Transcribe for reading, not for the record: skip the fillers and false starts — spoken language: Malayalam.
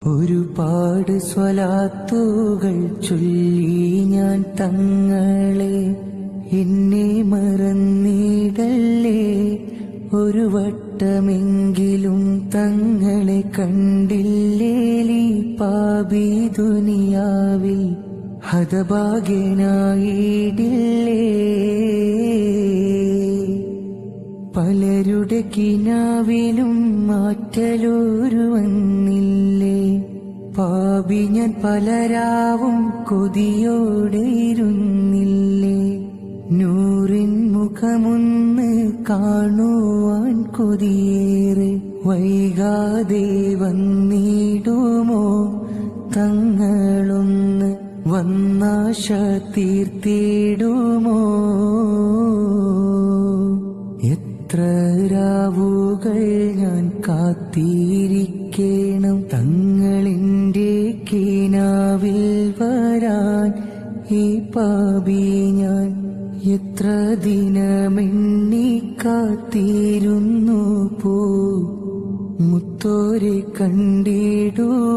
ഒരുപാട് സ്വലാത്തുകൾ ചൊല്ലി ഞാൻ തങ്ങളെ, എന്നെ മറന്നിടല്ലേ. ഒരു വട്ടമെങ്കിലും തങ്ങളെ കണ്ടില്ലേലി പാപി ദുനിയാവിൽ ഹതഭാഗ്യനായിടില്ലേ. പലരുടെ കിനാവിലും മാറ്റലൊരു വന്നില്ലേ. പാപി ഞാൻ പലരാവും കൊതിയോടെ ഇരുന്നില്ലേ. നൂറിൻ മുഖമൊന്ന് കാണുവാൻ കൊതിയേറെ, വൈകാതെ വന്നിടുമോ തങ്ങളൊന്ന് വന്നാശ തീർത്തിടുമോ. എത്ര രാവുകൾ ഞാൻ കാത്തിരിക്കണം തങ്ങളെന്റെ കിനാവിൽ വരാൻ. ഈ പാപി ഞാൻ എത്ര ദിനമെണ്ണി കാത്തിരുന്നു പോ മുത്തോരെ കണ്ടിടുവാൻ.